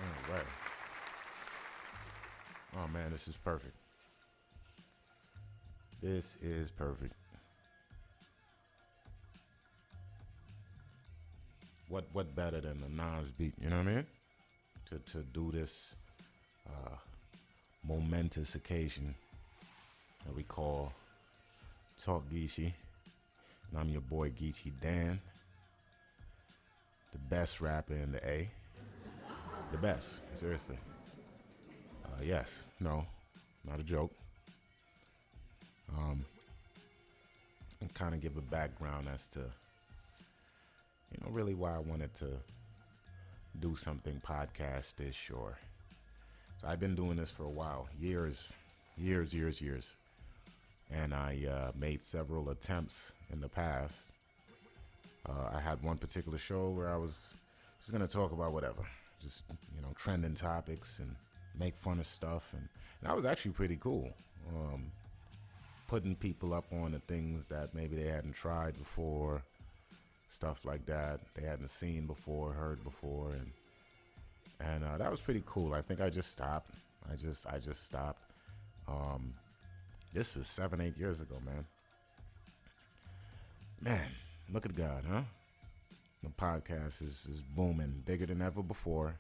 All right. Oh man, this is perfect. This is perfect. What better than the Nas beat? You know what I mean? To do this uh, momentous occasion that we call TalkGeechi, and I'm your boy Geechi Dan, the best rapper in the A, the best. Seriously. Yes. No. Not a joke. And kind of give a background as to really why I wanted to do something podcast-ish or so I've been doing this for a while, years, and I made several attempts in the past. I had one particular show where I was just gonna talk about whatever, just trending topics and make fun of stuff, and that was actually pretty cool. Putting people up on the things that maybe they hadn't tried before, stuff like that they hadn't seen before, heard before, and that was pretty cool. I think I just stopped. I just stopped. This was 7-8 years ago, man. Man, look at God, huh? The podcast is booming, bigger than ever before,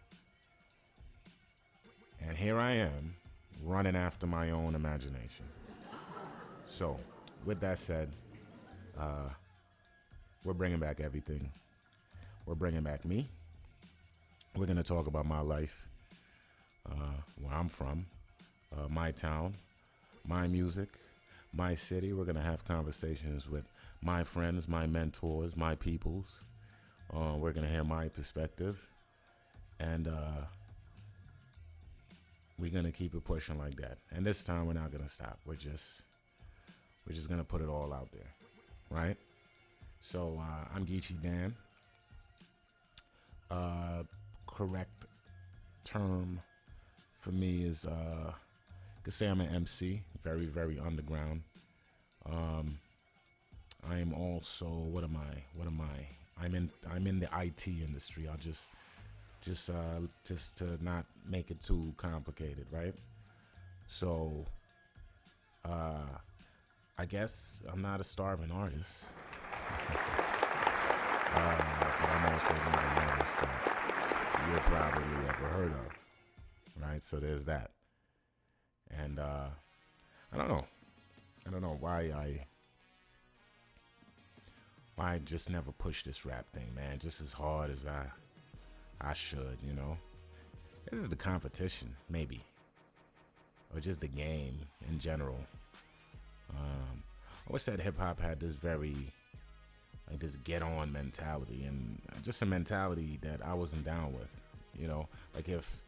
and here I am, running after my own imagination. So, with that said, we're bringing back everything. We're bringing back me. We're going to talk about my life, where I'm from, my town, my music, my city. We're going to have conversations with my friends, my mentors, my peoples. We're going to hear my perspective. And we're going to keep it pushing like that. And this time we're not going to stop. We're just going to put it all out there, right? So I'm Geechi Dan. Correct term for me is could say I'm an MC, very, very underground. I am also what am I? I'm in the IT industry. I'll just to not make it too complicated, right? So I guess I'm not a starving artist. But I'm also not an artist that you're probably ever heard of, right? So there's that. And I don't know why I just never pushed this rap thing, man, just as hard as I should, This is the competition, maybe, or just the game in general. I always said hip hop had this this get on mentality, and just a mentality that I wasn't down with. Like if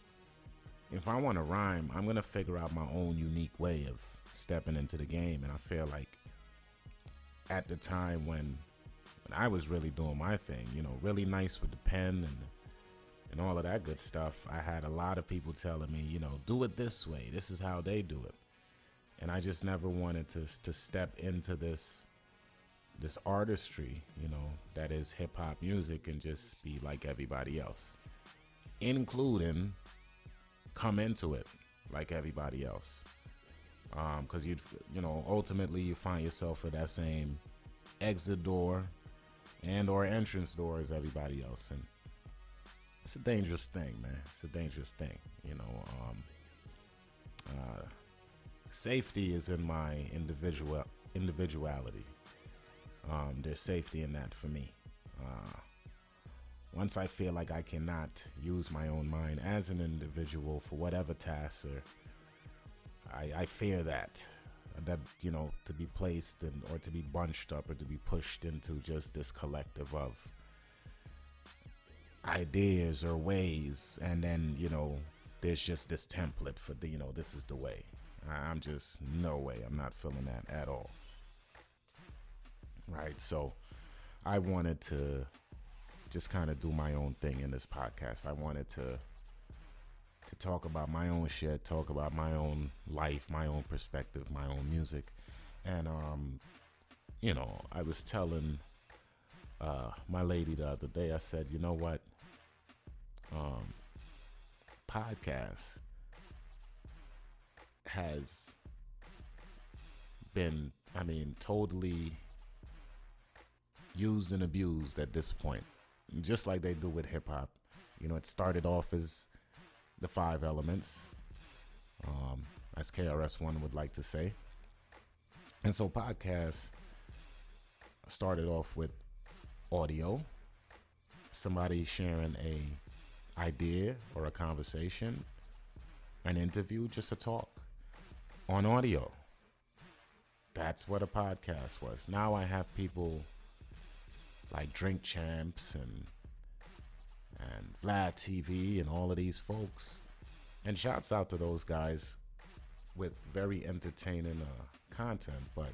I want to rhyme, I'm gonna figure out my own unique way of stepping into the game. And I feel like at the time when I was really doing my thing, really nice with the pen and all of that good stuff, I had a lot of people telling me, do it this way. This is how they do it. And I just never wanted to step into this artistry, that is hip hop music, and just be like everybody else, including come into it like everybody else. Because ultimately you find yourself at that same exit door and or entrance door as everybody else, and it's a dangerous thing, man. It's a dangerous thing, Safety is in my individuality. There's safety in that for me. Once I feel like I cannot use my own mind as an individual for whatever task, or I fear that to be placed in, or to be bunched up, or to be pushed into just this collective of ideas or ways, and then there's just this template for this is the way. I'm just, no way, I'm not feeling that at all. Right, so I wanted to just kind of do my own thing in this podcast. I wanted to talk about my own shit, talk about my own life, my own perspective, my own music. And I was telling my lady the other day, I said, you know what, podcast has been, totally used and abused at this point, just like they do with hip hop. It started off as the five elements, as KRS-One would like to say. And so podcasts started off with audio, somebody sharing a idea or a conversation, an interview, just a talk on audio. That's what a podcast was. Now I have people like Drink Champs and Vlad TV and all of these folks. And shouts out to those guys with very entertaining content, but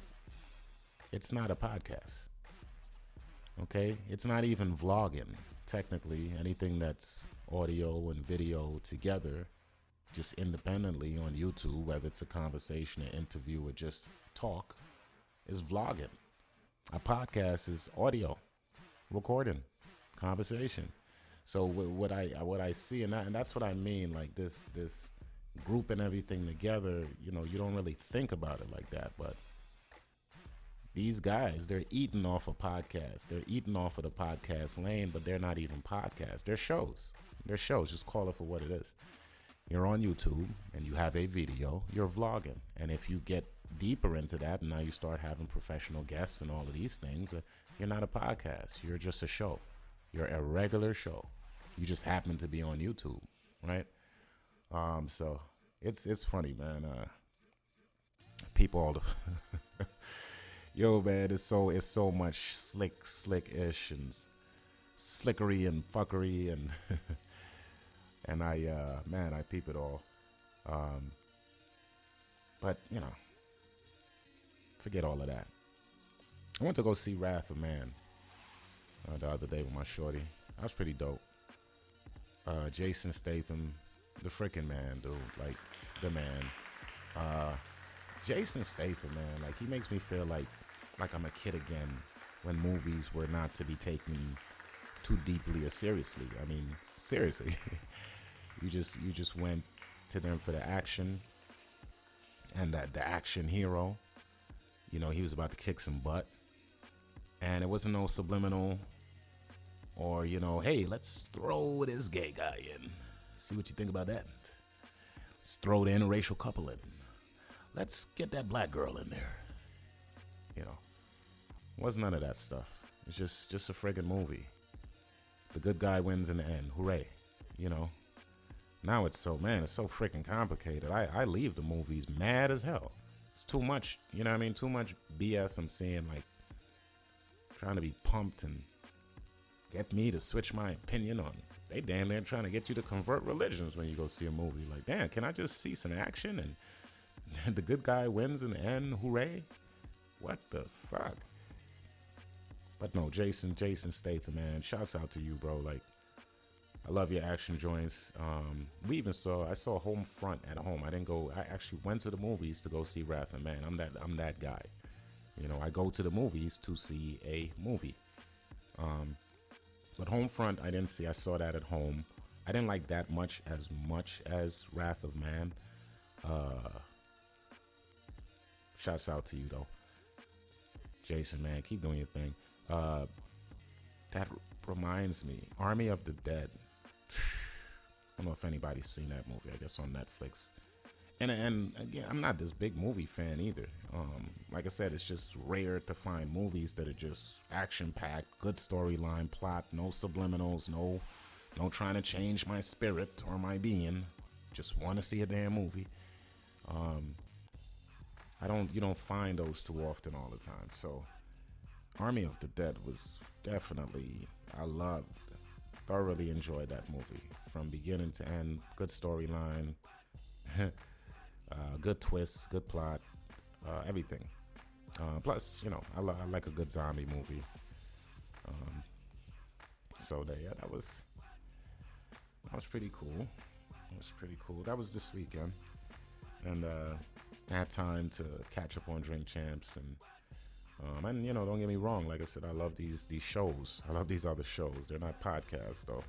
it's not a podcast. Okay? It's not even vlogging. Technically, anything that's audio and video together, just independently on YouTube, whether it's a conversation, an interview, or just talk, is vlogging. A podcast is audio, recording, conversation. So what I see, and that's what I mean, like this grouping everything together, you don't really think about it like that, but these guys, they're eating off a podcast. They're eating off of the podcast lane, but they're not even podcasts. They're shows. They're shows. Just call it for what it is. You're on YouTube and you have a video, you're vlogging. And if you get deeper into that and now you start having professional guests and all of these things, you're not a podcast. You're just a show. You're a regular show. You just happen to be on YouTube, right? So it's funny, man. People all the yo, man, it's so much slick-ish and slickery and fuckery and and I peep it all. But forget all of that. I went to go see Wrath of Man the other day with my shorty. That was pretty dope. Jason Statham, the freaking man, dude, like the man. Jason Statham, man, like he makes me feel like I'm a kid again when movies were not to be taken too deeply or seriously. I mean, seriously. you just went to them for the action, and that the action hero, he was about to kick some butt, and it wasn't no subliminal or hey, let's throw this gay guy in, see what you think about that. Let's throw the interracial couple in. Let's get that black girl in there. Wasn't none of that stuff. It's just a friggin' movie. The good guy wins in the end. Hooray. Now it's so freaking complicated. I leave the movies mad as hell. It's too much, too much BS I'm seeing, like trying to be pumped and get me to switch my opinion on. They damn near trying to get you to convert religions when you go see a movie. Like, damn, can I just see some action and the good guy wins in the end? Hooray. What the fuck? But no, Jason Statham, man, shouts out to you, bro. Like, I love your action joints. I saw Homefront at home. I actually went to the movies to go see Wrath of Man. I'm that guy. I go to the movies to see a movie. But Homefront, I didn't see. I saw that at home. I didn't like that much as Wrath of Man. Shouts out to you, though. Jason, man, keep doing your thing. That reminds me, Army of the Dead. I don't know if anybody's seen that movie. I guess on Netflix. And again, I'm not this big movie fan either. Like I said, it's just rare to find movies that are just action-packed, good storyline, plot, no subliminals, no trying to change my spirit or my being. Just want to see a damn movie. You don't find those too often all the time. So Army of the Dead was definitely, thoroughly enjoyed that movie from beginning to end. Good storyline, good twists, good plot, everything. Plus, I like a good zombie movie. That was pretty cool. That was this weekend, and I had time to catch up on Drink Champs and don't get me wrong. Like I said, I love these shows. I love these other shows. They're not podcasts though.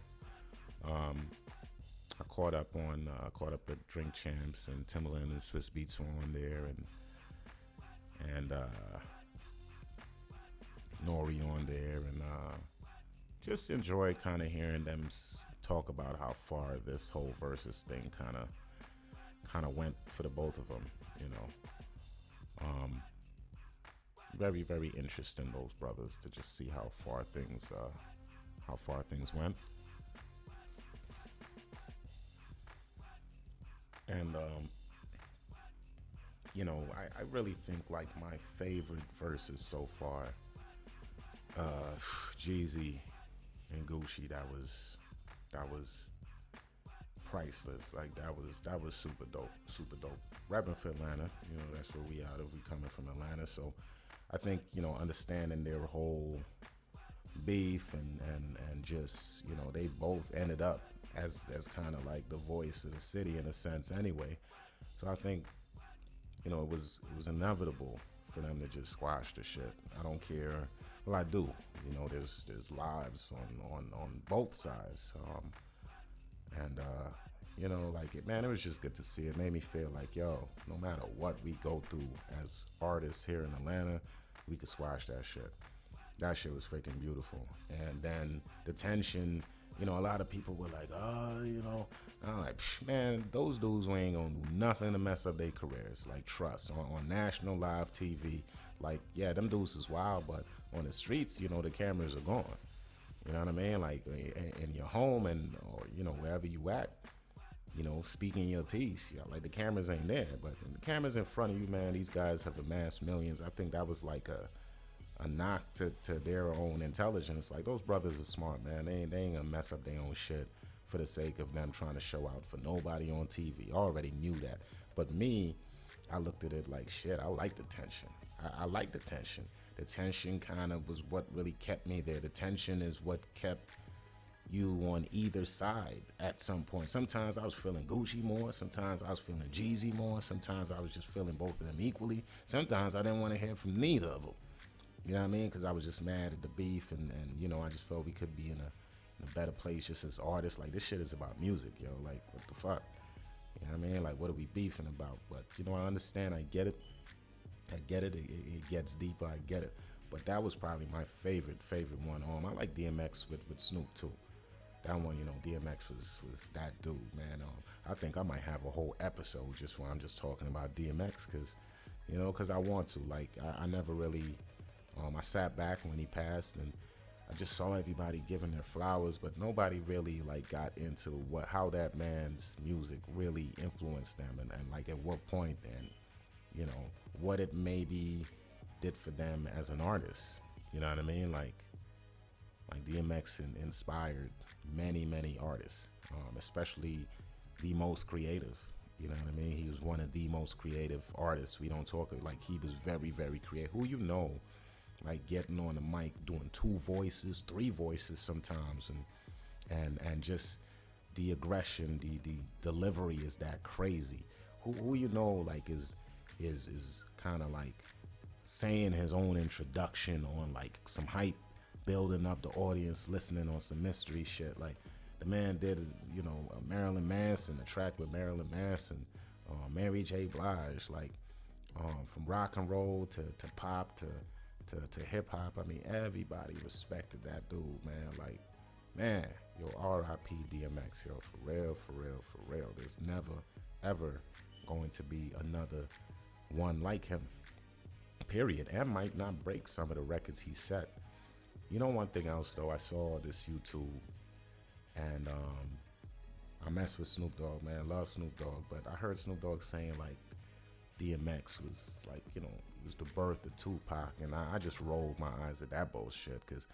I caught up at Drink Champs, and Timberland and Swiss Beats were on there, and Nori on there, and just enjoy kind of hearing them talk about how far this whole versus thing kind of went for the both of them. You know, very very interesting, those brothers, to just see how far things went. And you know, I really think like my favorite verses so far, Jeezy and Gucci. That was priceless. Like that was super dope. Rapping for Atlanta, you know, that's where we out of. We coming from Atlanta, so I think, you know, understanding their whole beef, and just, you know, they both ended up as kind of like the voice of the city in a sense anyway. So I think, you know, it was inevitable for them to just squash the shit. I don't care. Well, I do. You know, there's lives on both sides, and you know, like it, man. It was just good to see. It made me feel like, yo, no matter what we go through as artists here in Atlanta, we could squash that shit. That shit was freaking beautiful. And then the tension, you know, a lot of people were like, oh, you know, I'm like, man, those dudes ain't gonna do nothing to mess up their careers. Like, trust, on national live TV, like, yeah, them dudes is wild, but on the streets, you know, the cameras are gone. You know what I mean? Like, in your home, and, or, you know, wherever you at, you know, speaking your piece, you know, like the cameras ain't there, but the cameras in front of you, man, these guys have amassed millions. I think that was like a knock to their own intelligence. Like, those brothers are smart, man. They ain't gonna mess up their own shit for the sake of them trying to show out for nobody on TV. I already knew that. But me, I looked at it like, shit, I like the tension. I like the tension. The tension kind of was what really kept me there. The tension is what kept you on either side at some point. Sometimes I was feeling Gucci more. Sometimes I was feeling Jeezy more. Sometimes I was just feeling both of them equally. Sometimes I didn't want to hear from neither of them. You know what I mean? Because I was just mad at the beef, and you know, I just felt we could be in a better place just as artists. Like, this shit is about music, yo. Like, what the fuck? You know what I mean? Like, what are we beefing about? But, you know, I understand. I get it. It gets deeper. I get it. But that was probably my favorite one. I like DMX with Snoop too. That one, you know, DMX was that dude, man. I think I might have a whole episode just where I'm just talking about DMX, because I want to. Like, I never really, I sat back when he passed, and I just saw everybody giving their flowers, but nobody really like got into how that man's music really influenced them, and like at what point, and you know, what it maybe did for them as an artist. You know what I mean? Like DMX inspired many artists, especially the most creative. You know what I mean? He was one of the most creative artists. We don't talk, like, he was very creative. Who, you know, like getting on the mic, doing 2 voices, 3 voices sometimes, and just the aggression, the delivery is that crazy. Who you know, like, is kind of like saying his own introduction on like some hype, building up the audience, listening on some mystery shit. Like, the man did, you know, Marilyn Manson, a track with Marilyn Manson, Mary J. Blige, like, from rock and roll to pop to hip hop. I mean, everybody respected that dude, man. Like, man, yo, R.I.P. DMX, yo, for real. There's never, ever going to be another one like him, period, and might not break some of the records he set. You know, one thing else, though, I saw this YouTube, and I mess with Snoop Dogg, man, love Snoop Dogg, but I heard Snoop Dogg saying, like, DMX was, like, you know, it was the birth of Tupac, and I just rolled my eyes at that bullshit, because,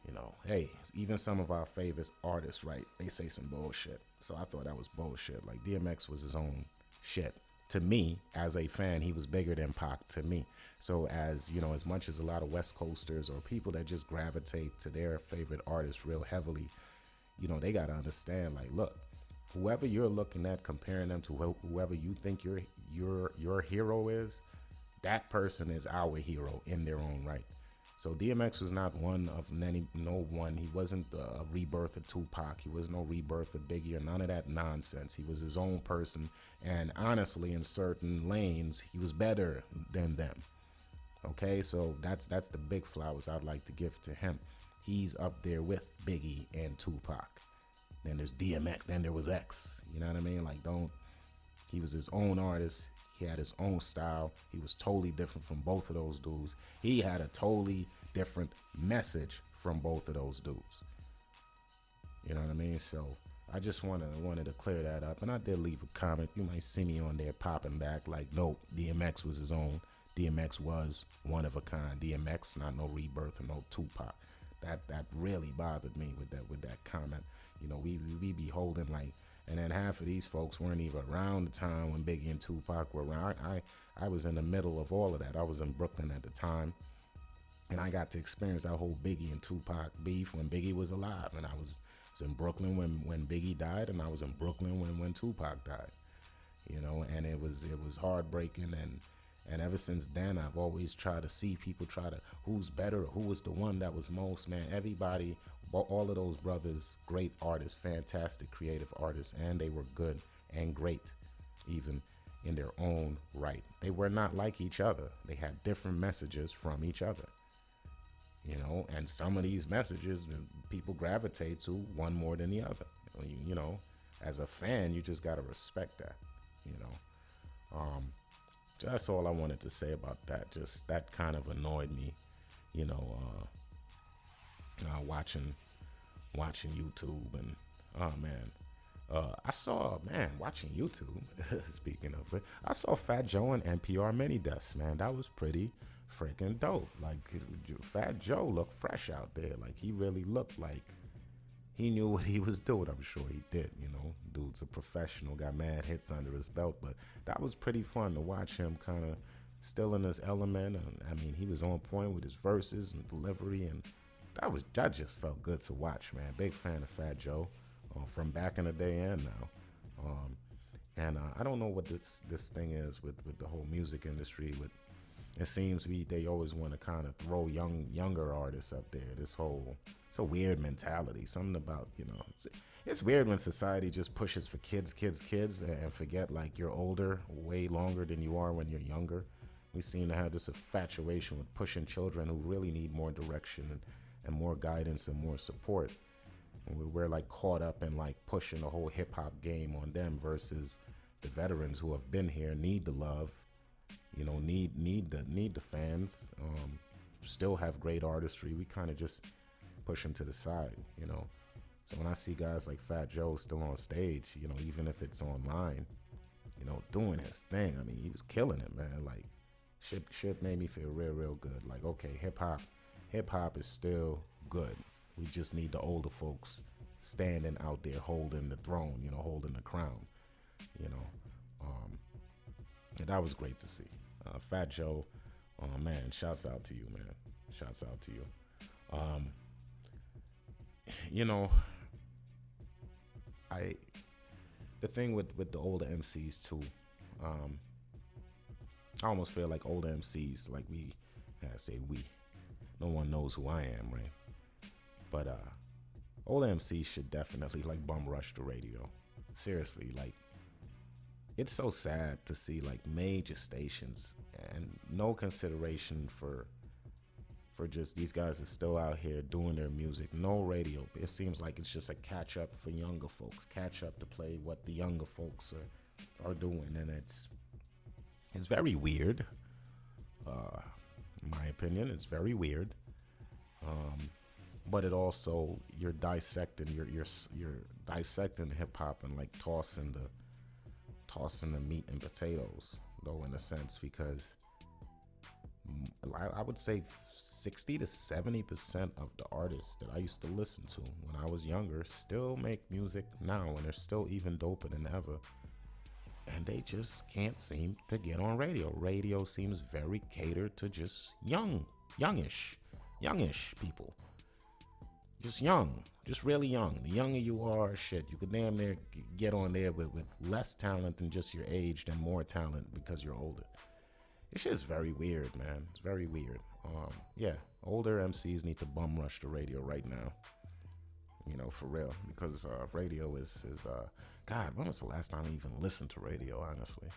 you know, hey, even some of our favorite artists, right, they say some bullshit, so I thought that was bullshit. Like, DMX was his own shit. To me, as a fan, he was bigger than Pac to me. So, as you know, as much as a lot of West Coasters or people that just gravitate to their favorite artists real heavily, you know, they got to understand, like, look, whoever you're looking at, comparing them to whoever you think your hero is, that person is our hero in their own right. So DMX was not one of many, no one. He wasn't a rebirth of Tupac. He was no rebirth of Biggie or none of that nonsense. He was his own person. And honestly, in certain lanes, he was better than them. Okay, so that's the big flowers I'd like to give to him. He's up there with Biggie and Tupac. Then there's DMX. Then there was X. You know what I mean? Like, don't. He was his own artist. He had his own style. He was totally different from both of those dudes. He had a totally different message from both of those dudes. You know what I mean? So I just wanted to clear that up. And I did leave a comment. You might see me on there popping back like, nope, DMX was his own. DMX was one of a kind. DMX, not no rebirth or no Tupac. That really bothered me with that comment. You know, we be holding like, and then half of these folks weren't even around the time when Biggie and Tupac were around. I was in the middle of all of that. I was in Brooklyn at the time, and I got to experience that whole Biggie and Tupac beef when Biggie was alive. And I was in Brooklyn when Biggie died, and I was in Brooklyn when Tupac died. You know, and it was heartbreaking, and ever since then, I've always tried to see people try to, who's better, who was the one that was most, man. Everybody, all of those brothers, great artists, fantastic creative artists, and they were good and great, even in their own right. They were not like each other. They had different messages from each other, you know, and some of these messages people gravitate to one more than the other. You know, as a fan, you just got to respect that, you know. That's all I wanted to say about that. Just that kind of annoyed me, you know, watching YouTube. And oh man, I saw, man, watching YouTube, speaking of it, I saw Fat Joe and NPR Mini Dust, man. That was pretty freaking dope. Like, Fat Joe looked fresh out there. Like, he really looked like he knew what he was doing. I'm sure he did, you know. Dude's a professional, got mad hits under his belt, but that was pretty fun to watch him kind of still in his element. And I mean, he was on point with his verses and delivery, and that just felt good to watch, man. Big fan of Fat Joe from back in the day and now. And I don't know what this thing is with the whole music industry. With it seems they always want to kind of throw younger artists up there. It's a weird mentality. Something about, you know, it's weird when society just pushes for kids, and forget like you're older way longer than you are when you're younger. We seem to have this infatuation with pushing children who really need more direction and more guidance and more support. And we're like caught up in like pushing the whole hip hop game on them versus the veterans who have been here, need the love, you know, need the fans, still have great artistry. We kind of just push them to the side, you know. So when I see guys like Fat Joe still on stage, you know, even if it's online, you know, doing his thing, I mean, he was killing it, man. Like, shit made me feel real good. Like, okay, hip hop is still good. We just need the older folks standing out there holding the throne, you know, holding the crown, you know. And that was great to see. Fat Joe, oh man, shouts out to you, man. Shouts out to you. You know, the thing with the older MCs too, I almost feel like older MCs, like I say we, no one knows who I am, right? But older MCs should definitely like bum rush the radio. Seriously, like, it's so sad to see like major stations and no consideration for just these guys are still out here doing their music. No radio. It seems like it's just a catch up for younger folks. Catch up to play what the younger folks are doing, and it's very weird. In my opinion, it's very weird. But it also, you're dissecting you're dissecting hip hop and like tossing the meat and potatoes, though, in a sense, because I would say 60 to 70% of the artists that I used to listen to when I was younger still make music now, and they're still even doper than ever. And they just can't seem to get on radio. Radio seems very catered to just youngish people. Just young, just really young. The younger you are, shit, you could damn near get on there with less talent than just your age than more talent because you're older. This shit's very weird, man. It's very weird. Yeah, older MCs need to bum rush the radio right now. For real, because radio is God. When was the last time I even listened to radio? Honestly,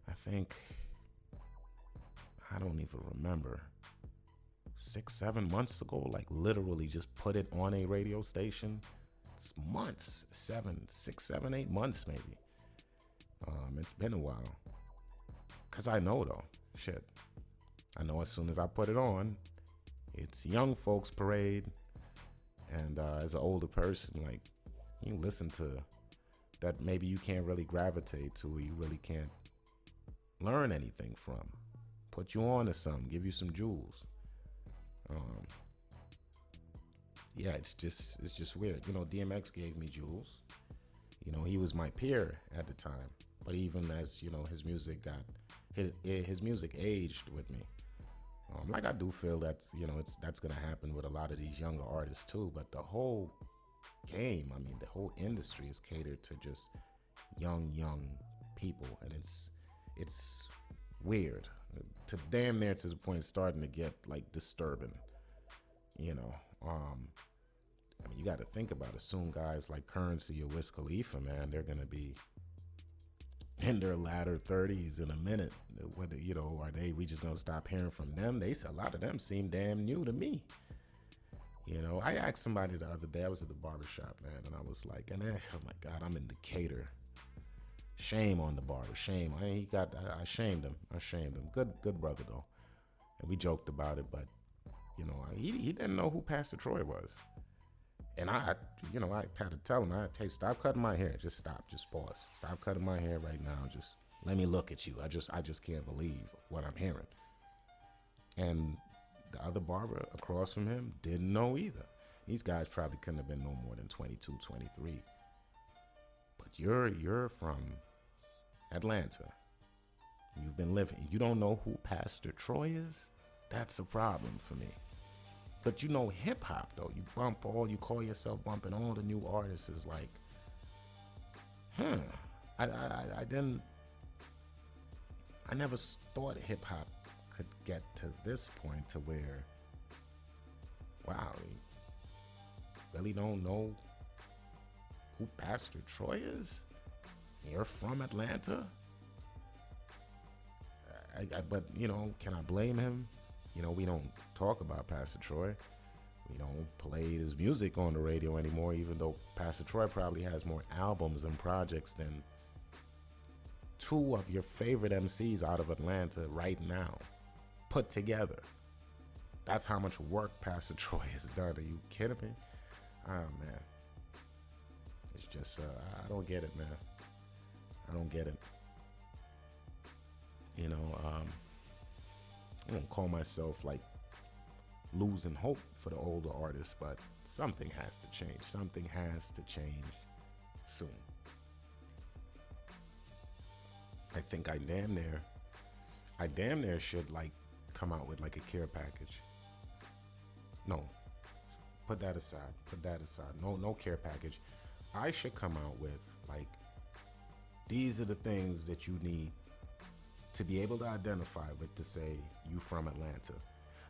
I think I don't even remember. 6, 7 months ago, like literally just put it on a radio station. It's months, 7, 6, 7, 8 months maybe. It's been a while. Cause I know though, shit. I know as soon as I put it on, it's young folks parade. And as an older person, like you listen to that, maybe you can't really gravitate to, or you really can't learn anything from. Put you on to something, give you some jewels. Yeah, it's just weird. DMX gave me jewels. He was my peer at the time. But even as his music his music aged with me. Like I do feel that's that's gonna happen with a lot of these younger artists too. But the whole game, I mean, the whole industry is catered to just young people, and it's weird. To damn near to the point it's starting to get like disturbing. I mean, you got to think about it. Soon guys like Currency or Wiz Khalifa, man, they're gonna be in their latter 30s in a minute. Whether are we just gonna stop hearing from them? A lot of them seem damn new to me. I asked somebody the other day. I was at the barbershop, man, and I was like, oh my God, I'm in Decatur. Shame on the barber. Shame. I shamed him. Good brother though. And we joked about it, but he didn't know who Pastor Troy was. And I had to tell him, hey, stop cutting my hair. Just stop. Just pause. Stop cutting my hair right now. Just let me look at you. I just can't believe what I'm hearing. And the other barber across from him didn't know either. These guys probably couldn't have been no more than 22, 23. But you're from Atlanta. You've been living. You don't know who Pastor Troy is? That's a problem for me. But hip hop though, you call yourself bumping all the new artists is like, I never thought hip hop could get to this point to where, wow, you really don't know who Pastor Troy is? You're from Atlanta? But can I blame him? We don't talk about Pastor Troy. We don't play his music on the radio anymore, even though Pastor Troy probably has more albums and projects than two of your favorite MCs out of Atlanta right now put together. That's how much work Pastor Troy has done. Are you kidding me? Oh, man. It's just, I don't get it, man. I don't get it. I don't call myself like losing hope for the older artists, but something has to change. Something has to change soon. I think I damn near should like come out with like a care package. No, put that aside. No care package. I should come out with like, these are the things that you need to be able to identify with to say you from Atlanta.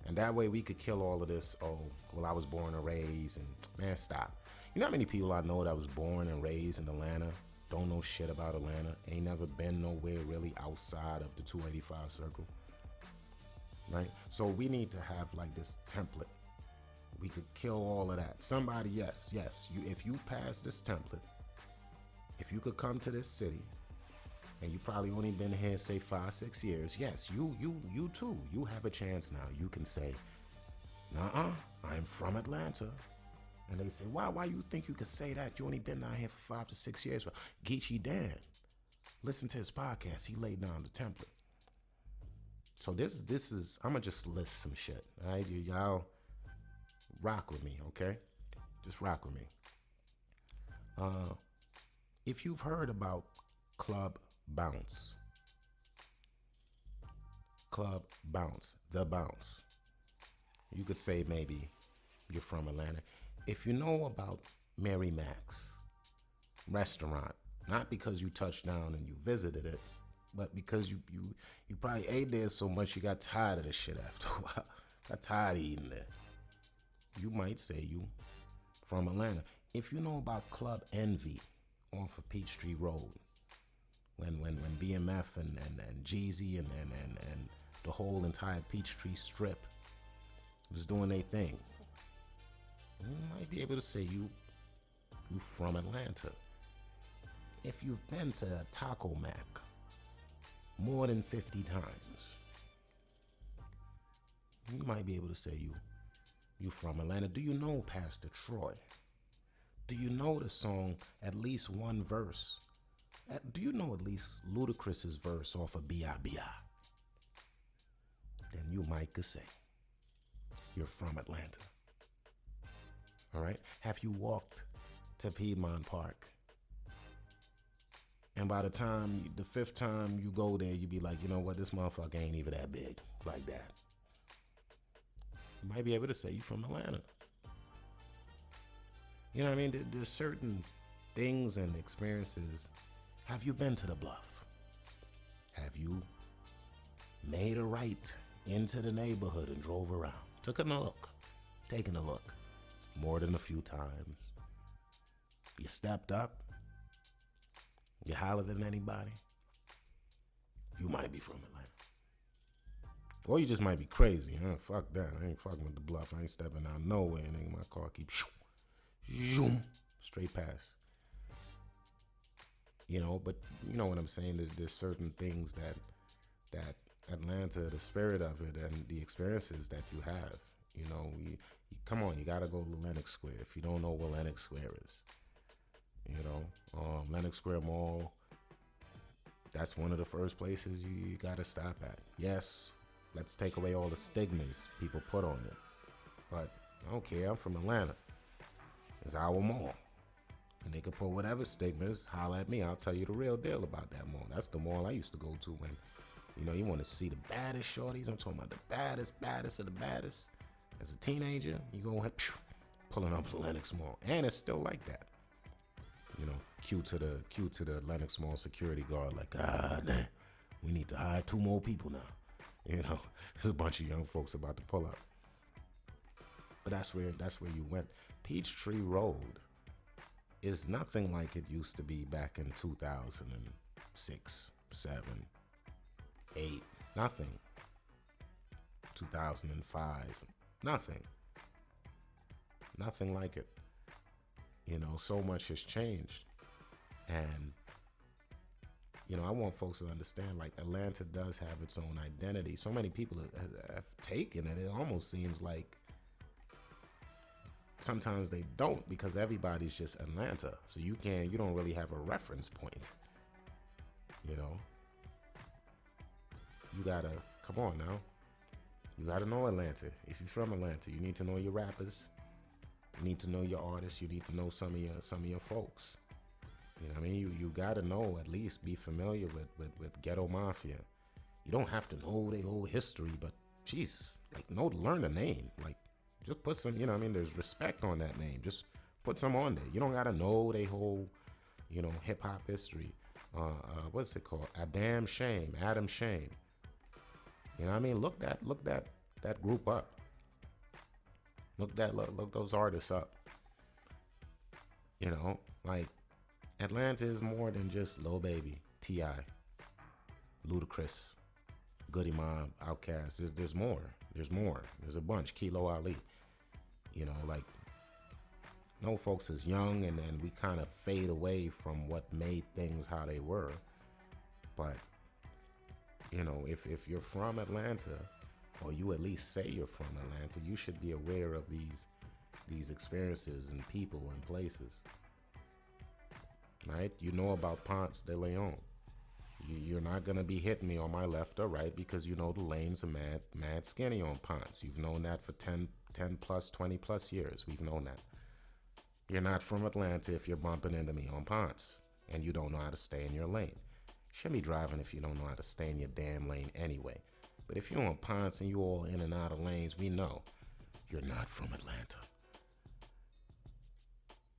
And that way we could kill all of this, oh, well, I was born and raised, and man, stop. You know how many people I know that was born and raised in Atlanta, don't know shit about Atlanta, ain't never been nowhere really outside of the 285 circle, right? So we need to have like this template. We could kill all of that. Somebody, yes, if you pass this template, if you could come to this city, and you probably only been here, say 5-6 years. Yes, you too. You have a chance now. You can say, "Nuh-uh, I'm from Atlanta." And they say, why you think you could say that? You only been down here for 5 to 6 years. Well, Geechi Dan, listen to his podcast. He laid down the template. So this is, I'm going to just list some shit. All right, y'all rock with me, okay? Just rock with me. If you've heard about Club Bounce, The Bounce. You could say maybe you're from Atlanta. If you know about Mary Mac's restaurant, not because you touched down and you visited it, But because you probably ate there so much, you got tired of the shit after a while. Got tired of eating there. You might say you from Atlanta. If you know about Club Envy off of Peachtree Road, when BMF and Jeezy and the whole entire Peachtree Strip was doing their thing, you might be able to say you from Atlanta. If you've been to Taco Mac more than 50 times, you might be able to say you from Atlanta. Do you know Pastor Troy? Do you know the song at least one verse? Do you know at least Ludacris's verse off of B.I.B.I.? Then you might could say you're from Atlanta. All right? Have you walked to Piedmont Park? And by the fifth time you go there, you be like, you know what, this motherfucker ain't even that big like that. You might be able to say you from Atlanta. You know what I mean? There's certain things and experiences. Have you been to the Bluff? Have you made a right into the neighborhood and drove around? Taking a look more than a few times. You stepped up. You hollered at anybody. You might be from Atlanta. Or you just might be crazy. Huh? Fuck that. I ain't fucking with the Bluff. I ain't stepping out nowhere. And my car keeps zoom, straight past. You know, but you know what I'm saying? There's certain things that Atlanta, the spirit of it and the experiences that you have. You know, you come on, you gotta go to Lenox Square if you don't know where Lenox Square is. You know, Lenox Square Mall, that's one of the first places you gotta stop at. Yes, let's take away all the stigmas people put on it. But I don't care, I'm from Atlanta. It's our mall. And they can put whatever stigmas, holler at me, I'll tell you the real deal about that mall. That's the mall I used to go to when, you know, you want to see the baddest shorties. I'm talking about the baddest of the baddest. As a teenager, you go ahead, pulling up the Lenox Mall. And it's still like that. You know, cue to the Lenox Mall security guard, like, damn, we need to hire 2 more people now. You know, there's a bunch of young folks about to pull up. But that's where you went. Peachtree Road is nothing like it used to be back in 2006, 7, 8. Nothing. 2005. Nothing. Nothing like it. You know, so much has changed. And, you know, I want folks to understand, like, Atlanta does have its own identity. So many people have taken it. It almost seems like sometimes they don't, because everybody's just Atlanta. So you don't really have a reference point. You know? You gotta, come on now. You gotta know Atlanta. If you're from Atlanta, you need to know your rappers. You need to know your artists. You need to know some of your folks. You know what I mean? You gotta know, at least be familiar with Ghetto Mafia. You don't have to know their whole history, but jeez, like, learn the name. Like, just put some, you know what I mean? There's respect on that name. Just put some on there. You don't gotta know their whole, you know, hip hop history. What's it called? Adam Shame. You know what I mean? Look that group up. Look those artists up. You know, like, Atlanta is more than just Lil Baby, T.I., Ludacris, Goody Mob, Outkast. There's more. There's a bunch. Kilo Ali. You know, like, no folks is young, and then we kind of fade away from what made things how they were. But, you know, if you're from Atlanta, or you at least say you're from Atlanta, you should be aware of these experiences and people and places. Right? You know about Ponce de Leon. You're not going to be hitting me on my left or right, because you know the lanes are mad skinny on Ponce. You've known that for 10 plus, 20 plus years. We've known that. You're not from Atlanta if you're bumping into me on Ponce and you don't know how to stay in your lane. You shouldn't be driving if you don't know how to stay in your damn lane anyway. But if you're on Ponce and you all in and out of lanes, we know you're not from Atlanta.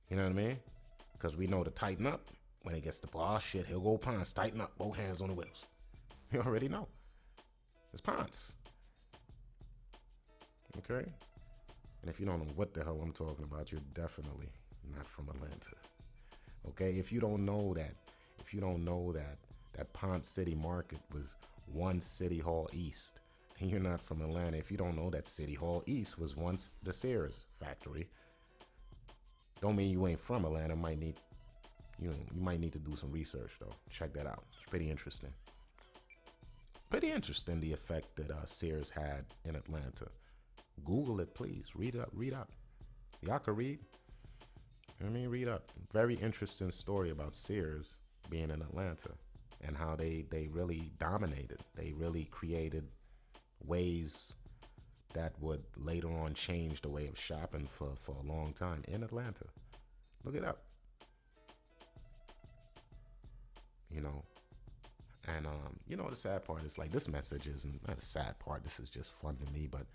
You know what I mean? Because we know to tighten up when it gets to, oh shit, he'll go Ponce, tighten up, both hands on the wheels. You already know. It's Ponce. Okay? And if you don't know what the hell I'm talking about, you're definitely not from Atlanta. Okay? If you don't know that Ponce City Market was one City Hall East, and you're not from Atlanta, if you don't know that City Hall East was once the Sears factory, don't mean you ain't from Atlanta. You might need to do some research though. Check that out. It's pretty interesting. Pretty interesting the effect that Sears had in Atlanta. Google it, please. Read up. Read up. Y'all can read. Read up. Very interesting story about Sears being in Atlanta and how they really dominated. They really created ways that would later on change the way of shopping for a long time in Atlanta. Look it up. And the sad part is like this message isn't not a sad part. This is just fun to me, but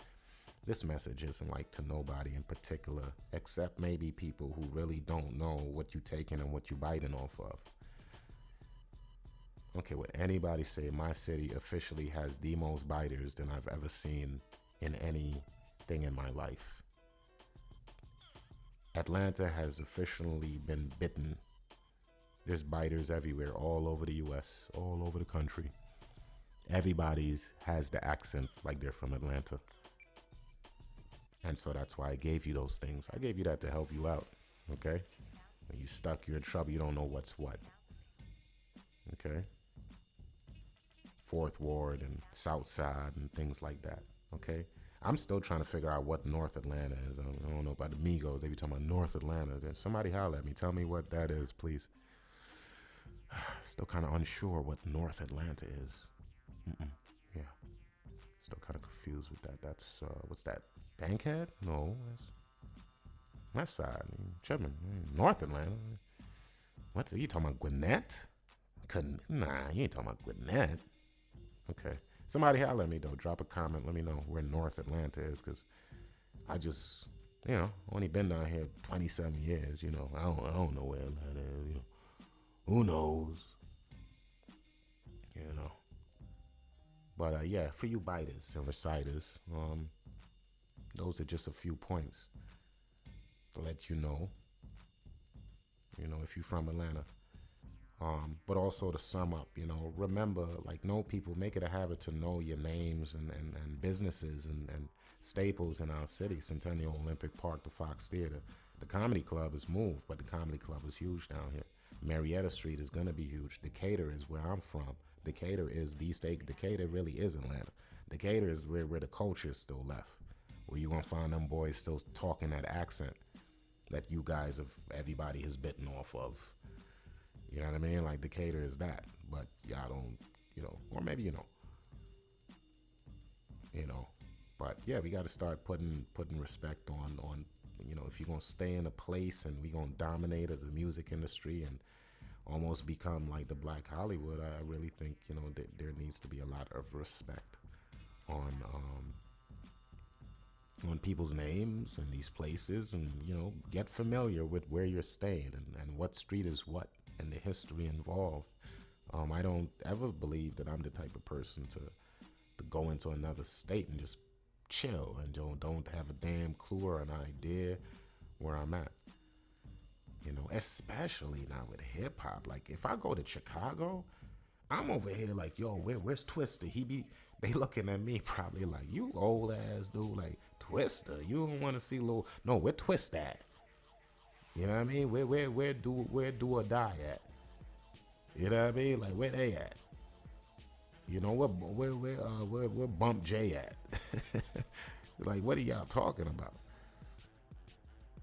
this message isn't like to nobody in particular, except maybe people who really don't know what you taking and what you biting off of. Okay, would anybody say my city officially has the most biters than I've ever seen in anything in my life? Atlanta has officially been bitten. There's biters everywhere, all over the U.S., all over the country. Everybody's has the accent like they're from Atlanta. And so that's why I gave you those things. I gave you that to help you out, okay? When you're stuck, you're in trouble, you don't know what's what, okay? Fourth Ward and South Side and things like that, okay? I'm still trying to figure out what North Atlanta is. I don't know about the Migos. They be talking about North Atlanta. Somebody holler at me. Tell me what that is, please. Still kind of unsure what North Atlanta is. Yeah. Still kind of confused with that. That's, what's that? Bankhead? No. That's West Side. Chipman. North Atlanta. What's it? You talking about Gwinnett? Nah, you ain't talking about Gwinnett. Okay. Somebody holler at me, though. Drop a comment. Let me know where North Atlanta is, because I just, only been down here 27 years, I don't know where Atlanta is, Who knows? But yeah, for you biters and reciters, those are just a few points to let you know, if you're from Atlanta. But also to sum up, remember, know people, make it a habit to know your names and businesses and staples in our city. Centennial Olympic Park, the Fox Theater. The Comedy Club has moved, but the Comedy Club is huge down here. Marietta Street is going to be huge. Decatur is where I'm from. Decatur is the state. Decatur really is Atlanta. Decatur is where the culture is still left. Where you're going to find them boys still talking that accent that you guys everybody has bitten off of. You know what I mean? Like Decatur is that. But y'all don't, or maybe But yeah, we got to start putting respect on if you're going to stay in a place and we're going to dominate as a music industry and almost become like the Black Hollywood, I really think, there needs to be a lot of respect on people's names and these places and, get familiar with where you're staying and what street is what and the history involved. I don't ever believe that I'm the type of person to go into another state and just chill and don't have a damn clue or an idea where I'm at. Especially now with hip hop. Like if I go to Chicago, I'm over here like, yo, where's Twister? They looking at me probably like, you old ass dude, like Twister. You don't want to see no, where Twist at? You know what I mean? Where do or die at? You know what I mean? Like where they at? Where Bump J at? Like what are y'all talking about?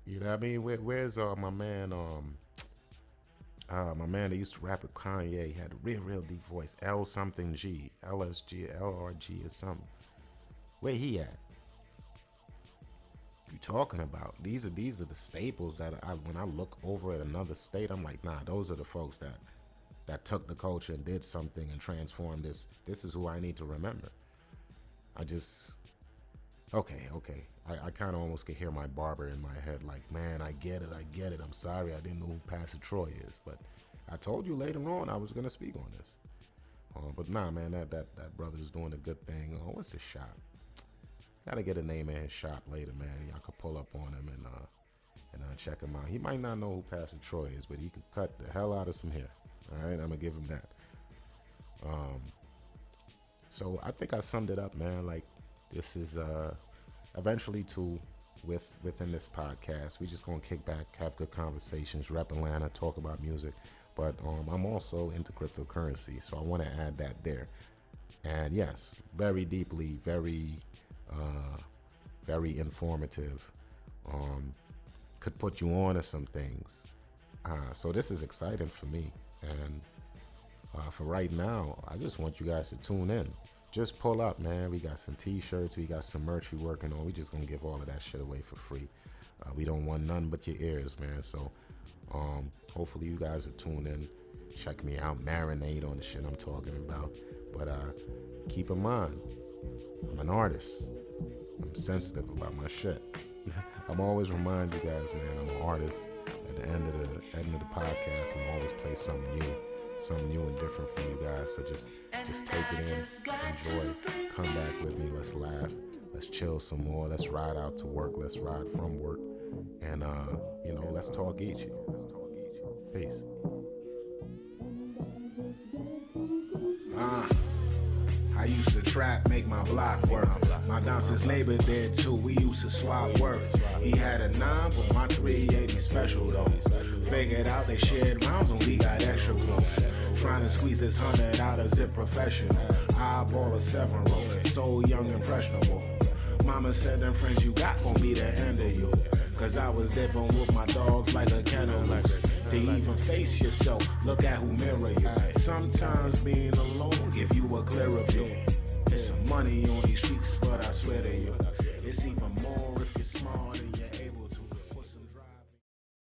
You know what I mean? Where's my man that used to rap with Kanye? He had a real deep voice. L something G, LSG, LRG or something. Where he at? You talking about? These are the staples that when I look over at another state, I'm like, nah, those are the folks that took the culture and did something and transformed this. This is who I need to remember. Okay. I kind of almost could hear my barber in my head like, man, I get it. I'm sorry I didn't know who Pastor Troy is. But I told you later on I was going to speak on this. But nah, man, that brother's doing a good thing. What's his shop? Gotta get a name in his shop later, man. Y'all could pull up on him and check him out. He might not know who Pastor Troy is, but he could cut the hell out of some hair. All right, I'm gonna give him that. So I think I summed it up, man. Like, this is eventually too, within this podcast, we just gonna kick back, have good conversations, rep Atlanta, talk about music. But I'm also into cryptocurrency, so I want to add that there. And yes, very deeply, very informative. Could put you on to some things. So this is exciting for me. And for right now, I just want you guys to tune in. Just pull up, man. We got some t-shirts, we got some merch we working on. We just gonna give all of that shit away for free. We don't want none but your ears, man. So hopefully you guys are tuned in. Check me out, marinate on the shit I'm talking about. But keep in mind, I'm an artist. I'm sensitive about my shit. I'm always remind you guys, man, I'm an artist. At the end of the podcast, I'm always play something new and different for you guys. So just take it in, enjoy, come back with me, let's laugh, let's chill some more, let's ride out to work, let's ride from work, and let's talk Geechi. Peace. I used to trap, make my block work. My downstairs neighbor did too, we used to swap work. He had a 9, but my 380 special though. Figured out they shared rounds and we got extra close. Trying to squeeze this 100 out of zip professional. Eyeball a 7-roll, so young and impressionable. Mama said them friends you got gon' be the end of you. Cause I was dipping with my dogs like a kennel. To even face yourself, look at who mirror you. Sometimes being alone give you a clearer view. There's some money on these streets, but I swear to you, it's even